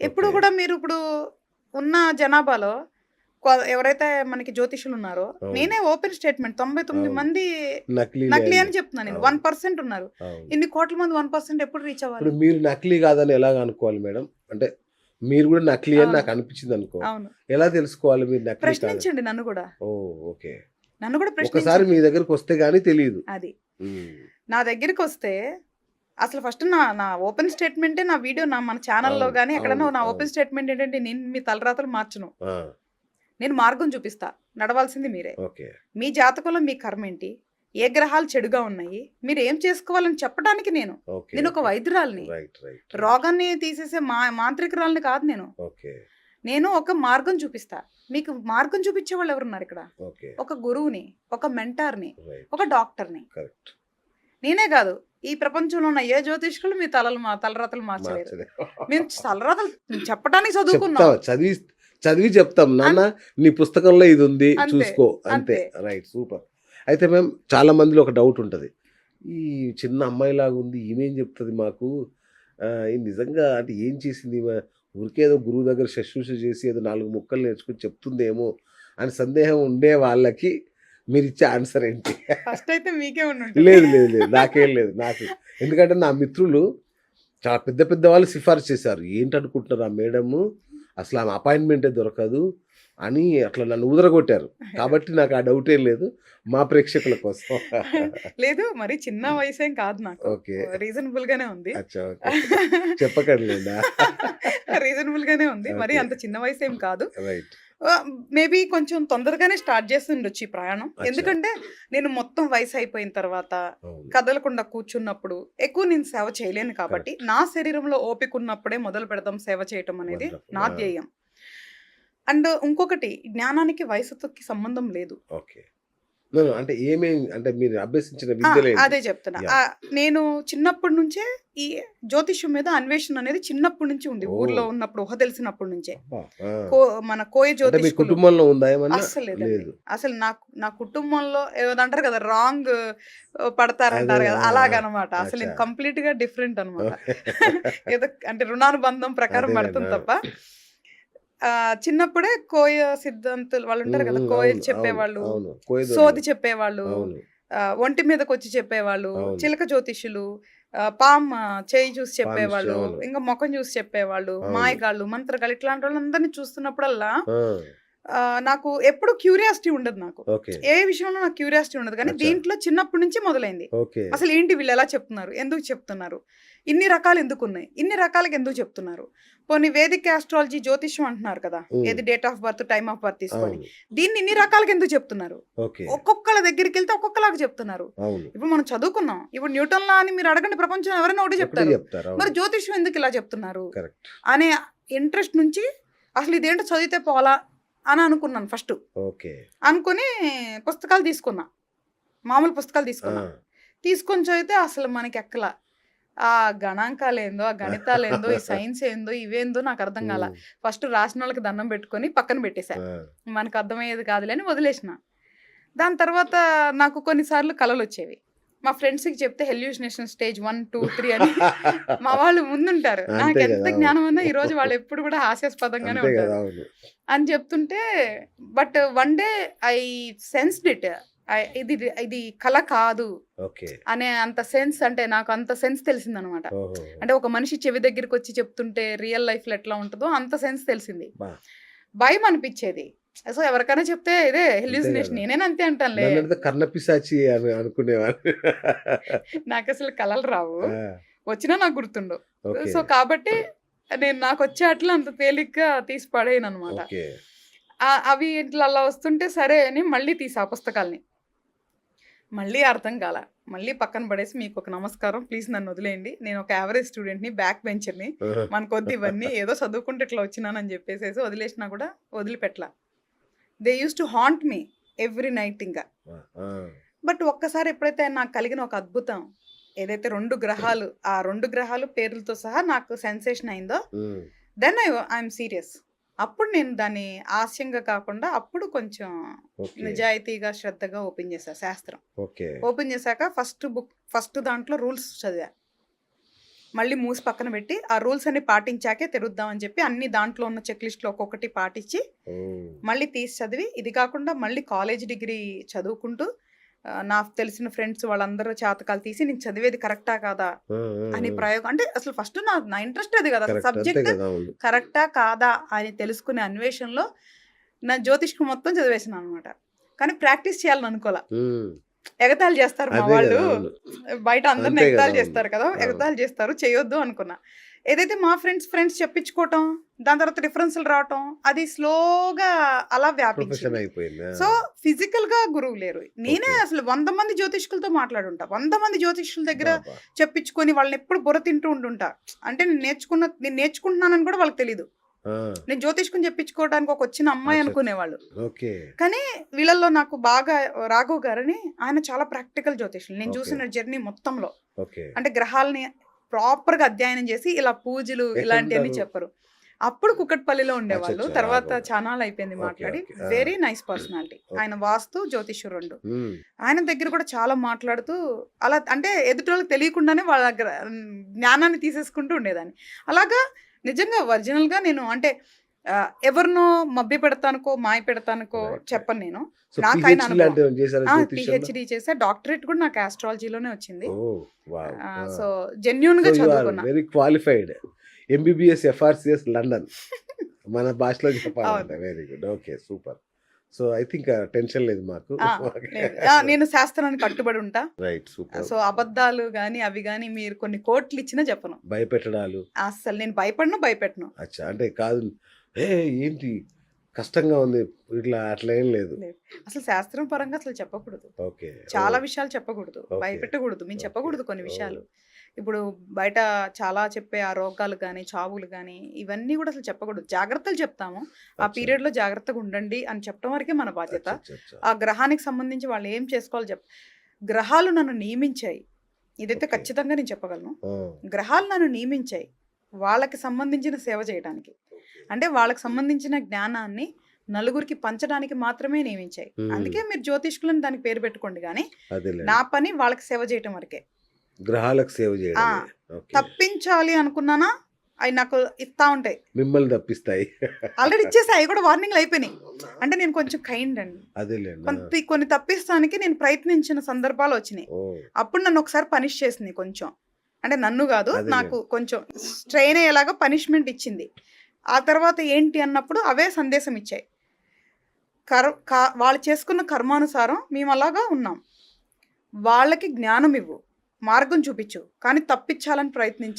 ఎప్పుడు ఓకే. కూడా మీరు ఇప్పుడు ఉన్న జనాభాలో ఎవరైతే మనకి జ్యోతిష్యులు ఉన్నారో, అవును. నేనే ఓపెన్ స్టేట్మెంట్ 99 అవును. మంది నకిలీలే నకిలీ అని అని జెప్ చెప్తున్నా నేను. అవును. 1% ఉన్నారు. అవును. ఇన్ని కోట్ల మంది 1% ఎప్పుడు రీచ్ ఇప్పుడు అవ్వాలి? మీరు నకిలీ కాదని ఎలాగ అనుకోవాలి మేడం? అంటే మీరు గూడా నకిలీ అని అవును. నాకు అనిపించిందనుకో. అవును. ఎలా తెలుసుకోవాలి మీరు నకిలీ కాదని? ప్రశ్నించండి నన్ను గూడా. ఓహ్! ఓకే. నన్ను గూడా ఒకసారి మీ ప్రశ్నించండి. దగ్గరకొస్తే గాని తెలీదు. అది. హ్మ్. నా దగ్గరికొస్తే అసలు ఫస్ట్ నా నా ఓపెన్ స్టేట్మెంటే నా వీడియో మన ఛానెల్‌లో అవును. గాని అవును. ఎక్కడన్నా నా అవును. ఓపెన్ స్టేట్మెంట్ ఏంటంటే నేను మీ తలరాతలు మార్చను. ఆ! నేను మార్గం చూపిస్తా. నడవాల్సింది మీరే. ఓకే. మీ జాతకంలో మీ కర్మేంటి? ఏ గ్రహాలు చెడుగా ఉన్నాయి? మీరేం చేసుకోవాలని చెప్పడానికి నేను. ఓకే. నేనొక ఓకే. వైద్యురాలిని. రైట్. రైట్. రైట్. రోగాన్ని తీసేసే మాంత్రికురాలిని కాదు నేను. ఓకే. నేను ఒక మార్గం చూపిస్తా. మీకు మార్గం చూపించేవాళ్ళు ఎవరున్నారిక్కడ? ఓకే. ఒక గురువుని, ఒక మెంటార్‌ని, రైట్. ఒక డాక్టర్‌ని. కరెక్ట్. నేనే గాదు. ఈ ప్రపంచంలో ఉన్న ఏ జ్యోతిష్కులు మీ తలరాతలు మార్చలేరు. మార్చలే. మేము తలరాతలు చెప్పటానికి చెప్తా చదువుకున్నాం. చదివి చదివి చెప్తాం. అన్ నాన్న నీ పుస్తకంలో ఇదుంది అంతే. చూసుకో. అంతే. అంతే. రైట్. సూపర్. అయితే మ్యామ్ చాలా మందిలో ఒక డౌట్ ఉంటది. ఈ చిన్న అమ్మాయిలాగుంది ఈమేం చెప్తది మాకు? ఇది నిజంగా అంటే ఏం చేసింది ఈమె? ఊరికే ఏదో గురువు దగ్గర శుశ్రూష చేసి ఏదో 4 ముక్కలు నేర్చుకొని చెప్తుందేమో అని సందేహం ఉండే వాళ్ళకి మీరిచ్చే ఆన్సర్ ఏంటి? ఫస్ట్ అయితే మీకే ఉండుంటది. లేదు. లేదు. లేదు. నాకేం లేదు. నాకు ఎందుకంటే నా మిత్రులు చాలా పెద్ద పెద్ద వాళ్ళు సిఫారసు చేశారు. ఏంటనుకుంటున్నారు ఆ మేడము అసలు ఆమె అపాయింట్‌మెంటే దొరకదు అని అట్లా నన్ను ఊదరగొట్టారు. కాబట్టి నాకు ఆ డౌటే లేదు. మా ప్రేక్షకుల కోసం. లేదు మరి చిన్న వయసేం కాదు నాకు. ఓకే. రీజనబుల్ గానే ఉంది. అచ్చా! ఓకే. చెప్పకండిలెండి. రీజనబుల్ గానే ఉంది. మరి ఓకే. అంత చిన్న వయసేం కాదు. రైట్. మేబీ కొంచెం తొందరగానే స్టార్ట్ చేసుండొచ్చు ఈ ప్రయాణం. అచ్చా! ఎందుకంటే నేను మొత్తం వయసు అయిపోయిన తర్వాత అవును. కదలకుండా కూర్చున్నప్పుడు ఎక్కువ నేను సేవ చేయలేను కాబట్టి కరెక్ట్. నా శరీరంలో ఓపిక ఉన్నప్పుడే మొదలు పెడదాం సేవ చేయటం అనేది వండర్‌ఫుల్. నా ఆ! ధ్యేయం. అండ్ ఇంకొకటి జ్ఞానానికి వయసుకి సంబంధం లేదు. ఓకే. అంటే అంటే మీరు అభ్యసించిన ఆ! విద్యలేంటి? అదే చెప్తున్నా. యాహ్! నేను చిన్నప్పటి నుంచే ఈ జ్యోతిష్యం మీద అన్వేషణ అనేది చిన్నప్పటి నుంచి ఉంది. ఊర్లో ఓహ్! ఉన్నప్పుడు ఊహ తెలిసినప్పటి నుంచే. అబ్బా! ఆ! కో మన కోయ అంటే మీ జ్యోతిష్కులు కుటుంబంలో ఉందా ఏమన్నా? అస్సలు లేదండి. లేదు. అసలు నా కుటుంబంలో ఏదంటారు కదా! రాంగ్ అదే. పడతారంటారు కదా! ఆ! ఆ! అలాగనమాట. అసలు అచ్చా! నేను కంప్లీట్‌గా డిఫరెంట్ అనమాట. ఓకే. ఏదో అంటే రుణానుబంధం ప్రకారం అదేలెండి. పడుతుంది ఆ! తప్ప చిన్నప్పుడే కోయ సిద్ధాంతులు వాళ్ళుంటారు కదా! కోయలు అవును. అవును. చెప్పేవాళ్ళు, అవును. కోయదొరలు. సోది చెప్పేవాళ్ళు, అవును. ఒంటి మీదకొచ్చి చెప్పేవాళ్ళు, అవును. చిలక జ్యోతిష్యులు, చెయ్యి చూసి పామిస్ట్రీ చెప్పేవాళ్ళు, అవును. ఇంకా మొఖం చూసి చెప్పేవాళ్ళు, అవును. మాయగాళ్ళు, మంత్రగాళ్ళు ఇట్లాంటోళ్ళందరిని చూస్తున్నప్పుడల్లా ఆ! నాకు ఎప్పుడు క్యూరియాసిటీ ఉండదు నాకు. ఓకే. ఏ విషయంలో నాకు క్యూరియాసిటీ ఉండదు. కానీ అచ్చా! దీంట్లో చిన్నప్పటి నుంచి మొదలైంది. ఓకే. అసలేంటి వీళ్ళెలా చెప్తున్నారు? ఎందుకు చెప్తున్నారు? ఇన్ని రకాలు ఎందుకున్నాయి? ఇన్ని రకాలుగా ఎందుకు చెప్తున్నారు? పోనీ వేదిక్ యాస్ట్రాలజీ జ్యోతిష్యం అంటున్నారు కదా! హ్మ్. ఏది date of birth, time of birth తీసుకొని. అవును. దీన్ని ఇన్ని రకాలుగా ఎందుకు చెప్తున్నారు? ఓకే. ఒక్కొక్కళ్ళ దగ్గరికెళ్తే ఒక్కొక్కలాగా చెప్తున్నారు. అవును. ఇప్పుడు మనం చదువుకున్నాం. ఇప్పుడు న్యూటన్ లా అని మీరు అడగండి ప్రపంచంలో ఎవరైనా ఒకటే ఒకటే చెప్తారు. చెప్తారు. మరి అవును. జ్యోతిష్యం ఎందుకు ఇలా చెప్తున్నారు? కరెక్ట్. అనే ఇంట్రెస్ట్ నుంచి అసలు ఇదేంటో చదివితే పోలా అని అనుకున్నాను ఫస్టు. ఓకే. అనుకుని పుస్తకాలు తీసుకున్నా. మామూలు పుస్తకాలు ఆ! తీసుకున్నా. తీసుకొని చదివితే అసలు మనకెక్కల. ఆ గణాంకాలేందో, ఆ గణితాలేందో, ఈ సైన్స్ ఏందో, ఇవేందో నాకర్థం గాల. హ్మ్. ఫస్ట్ రాసినోళ్ళకి దండం పెట్టుకొని పక్కన పెట్టేశా. ఆ! మనకర్థమయ్యేది కాదులే అని వదిలేసిన. దాని తర్వాత నాకు కొన్ని సార్లు కలలొచ్చేవి. మా ఫ్రెండ్స్‌కి చెప్తే హెల్యూసినేషన్ స్టేజ్ 1, 2, 3 అని మా వాళ్ళు ముందుంటారు. అంతే నాకెంత గదా! అవును. జ్ఞానం ఉన్నా ఈరోజు వాళ్ళెప్పుడు కూడా హాస్యాస్పదంగానే అంతే గదా! ఉంటారు. అవును. అని చెప్తుంటే but one day I sensed it. ఇది ఇది కల కాదు ఓకే. అనే అంత సెన్స్ అంటే నాకు అంత సెన్స్ తెలిసిందనమాట. ఓహోహో! అంటే ఒక మనిషి చెవి దగ్గరికొచ్చి చెప్తుంటే రియల్ లైఫ్‌లో ఎట్లా ఉంటదో అంత సెన్స్ తెలిసింది. అబ్బా! భయమనిపిచ్చేది. సో, ఎవరికైనా చెప్తే ఇదే అంతే హెల్యూసినేషన్ గదా! నేనైనా అంతే అంటానులే. నన్నడిగితే కర్ణపిశాచి అని అనుకునేవాడిని. నాకసలు కలలు రావు. ఆ! వచ్చినా నాకు గుర్తుండవు. ఓకే. సో, కాబట్టి నేను నాకొచ్చే ఆటిలో అంత తేలిగ్గా తీసి పడేయననమాట. ఓకే. అవి ఇట్లా అలా వస్తుంటే సరే అని మళ్ళీ తీసా ఆ పుస్తకాల్ని. మళ్ళీ అర్థం కాల. మళ్ళీ పక్కన పడేసి మీకొక నమస్కారం. ప్లీజ్ నన్నొదిలేయండి. నేనొక యావరేజ్ స్టూడెంట్‌ని, బ్యాక్ బెంచర్‌ని. ఆహా! మనకొద్దు ఇవన్నీ. ఏదో చదువుకుంటూ ఇట్లా వచ్చినానని జెప్పేసేసి వదిలేసినా కూడా వదిలిపెట్టలా. They used to haunt me every night ఇంగ. ఆ! ఆ! బట్ ఒక్కసారి ఎప్పుడైతే నాకు కలిగిన ఒక అద్భుతం ఏదైతే 2 గ్రహాలు, ఆ 2 గ్రహాలు పేర్లతో సహా నాకు సెన్సేషన్ అయిందో, హ్మ్. Then I'm serious. అప్పుడు నేను దాన్ని హాస్యంగా కాకుండా అప్పుడు కొంచెం ఓకే. నిజాయితీగా, శ్రద్ధగా ఓపెన్ చేశా శాస్త్రం. ఓకే. ఓపెన్ చేశాక ఫస్ట్ దాంట్లో రూల్స్ చదివా. మళ్ళీ మూసి పక్కన పెట్టి ఆ రూల్స్ అన్ని పాటించాకే తెరుద్దామని చెప్పి అన్ని దాంట్లో ఉన్న చెక్ లిస్ట్లో ఒక్కొక్కటి పాటించి మళ్ళీ తీసి చదివి ఇది కాకుండా మళ్ళీ కాలేజ్ డిగ్రీ చదువుకుంటూ నాకు తెలిసిన ఫ్రెండ్స్ వాళ్ళందరూ జాతకాలు తీసి నేను చదివేది కరెక్టా కాదా అని ప్రయోగం అంటే అసలు ఫస్ట్ నా ఇంట్రెస్ట్ అది కదా సబ్జెక్ట్ కరెక్టా కాదా అని తెలుసుకునే అన్వేషణలో నా జ్యోతిష్కం మొత్తం చదివేసాను అనమాట. కానీ ప్రాక్టీస్ చేయాలని అనుకోలే. ఎగతాళి చేస్తారు మా వాళ్ళు, బయట అందరిని ఎగతాళి చేస్తారు కదా, ఎగతాళి చేస్తారు, చేయొద్దు అనుకున్నా. ఏదైతే మా ఫ్రెండ్స్ చెప్పించుకోవటం, దాని తర్వాత రిఫరెన్స్లు రావటం, అది స్లోగా అలా వ్యాపించింది. సో ఫిజికల్ గా గురువు లేరు. నేనే అసలు 100 మంది జ్యోతిష్కులతో మాట్లాడుంటా, 100 మంది జ్యోతిష్కుల దగ్గర చెప్పించుకొని వాళ్ళని ఎప్పుడు బుర్ర తింటూ ఉంటుంటా. అంటే నేను నేర్చుకుంటున్నానని కూడా వాళ్ళకి తెలీదు. నేను జ్యోతిష్కం చెప్పించుకోవడానికి ఒక వచ్చిన అమ్మాయి అనుకునేవాళ్ళు. కానీ వీళ్ళల్లో నాకు బాగా రాఘవ్ గారని ఆయన చాలా ప్రాక్టికల్ జ్యోతిష్యులు. నేను చూసిన జర్నీ మొత్తంలో అంటే గ్రహాలని ప్రాపర్ గా అధ్యయనం చేసి ఇలా పూజలు ఇలాంటివన్నీ చెప్పరు. అప్పుడు కుక్కట్పల్లిలో ఉండేవాళ్ళు. తర్వాత చానాలు అయిపోయింది మాట్లాడి. Very nice personality. ఆయన వాస్తు జ్యోతిష్యం 2. ఆయన దగ్గర కూడా చాలా మాట్లాడుతూ అలా అంటే ఎదుటోళ్ళకి తెలియకుండానే వాళ్ళ దగ్గర జ్ఞానాన్ని తీసేసుకుంటూ ఉండేదాన్ని. అలాగా నిజంగా ఒరిజినల్ గా నేను అంటే ఎవరినో మభ్య పెడతానుకో మాయ పెడతానుకో చెప్పను నేను. నాకు ఆయన పిహెచ్డి చేసా, డాక్టరేట్ కూడా నాకు ఆస్ట్రాలజీలోనే వచ్చింది. సో జెన్యూన్ గా చదువుకున్నా. Very qualified. MBBS FRCS London మన భాషలో చెప్పాలంటే. Very good. Okay, super. So I think tension లేదు మాకు. నేను శాస్త్రానికి కట్టుబడి ఉంటా. Right, super. సో అబద్ధాలు గానీ అవి గానీ మీరు కొన్ని కోట్లు ఇచ్చినా చెప్పను. భయపెట్టడాలు అసలు నేను భయపెట్టను. అచ్చా, అంటే కాదు ఏంటి కష్టంగా ఉంది ఇట్లా అట్లా ఏం లేదు. అసలు శాస్త్రం పరంగా అసలు చెప్పకూడదు. ఓకే, చాలా విషయాలు చెప్పకూడదు, భయపెట్టకూడదు. మేము చెప్పకూడదు కొన్ని విషయాలు. ఇప్పుడు బయట చాలా చెప్పే ఆ రోగాలు కానీ చావులు కానీ ఇవన్నీ కూడా అసలు చెప్పకూడదు. జాగ్రత్తలు చెప్తాము. ఆ పీరియడ్లో జాగ్రత్తగా ఉండండి అని చెప్పడం వరకే మన బాధ్యత. ఆ గ్రహానికి సంబంధించి వాళ్ళు ఏం చేసుకోవాలో గ్రహాలు నన్ను నియమించాయి. ఇదైతే ఖచ్చితంగా నేను చెప్పగలను. గ్రహాలు నన్ను నియమించాయి వాళ్ళకి సంబంధించిన సేవ చేయడానికి. అంటే వాళ్ళకి సంబంధించిన జ్ఞానాన్ని నలుగురికి పంచడానికి మాత్రమే నియమించాయి. అందుకే మీరు జ్యోతిష్కులని దానికి పేరు పెట్టుకోండి. కానీ నా పని వాళ్ళకి సేవ చేయటం వరకే. గ్రహాలకు సేవ చేయడం. తప్పించాలి అనుకున్నానా అవి నాకు ఇస్తా ఉంటాయి, మిమ్మల్ని తప్పిస్తాయి. ఆల్రెడీ ఇచ్చేసి అవి కూడా వార్నింగ్లు అయిపోయినాయి. అంటే నేను కొంచెం కైండ్ అండి. కొన్ని తప్పిస్తానికి నేను ప్రయత్నించిన సందర్భాలు వచ్చినాయి. అప్పుడు నన్ను ఒకసారి పనిష్ చేసింది కొంచెం. అంటే నన్ను కాదు, నాకు కొంచెం స్ట్రెయిన్ అయ్యేలాగా పనిష్మెంట్ ఇచ్చింది. ఆ తర్వాత ఏంటి అన్నప్పుడు అవే సందేశం ఇచ్చాయి. వాళ్ళు చేసుకున్న కర్మానుసారం మేము అలాగా ఉన్నాం. వాళ్ళకి జ్ఞానం ఇవ్వు, మార్గం చూపించు, కానీ తప్పించాలని ప్రయత్నించ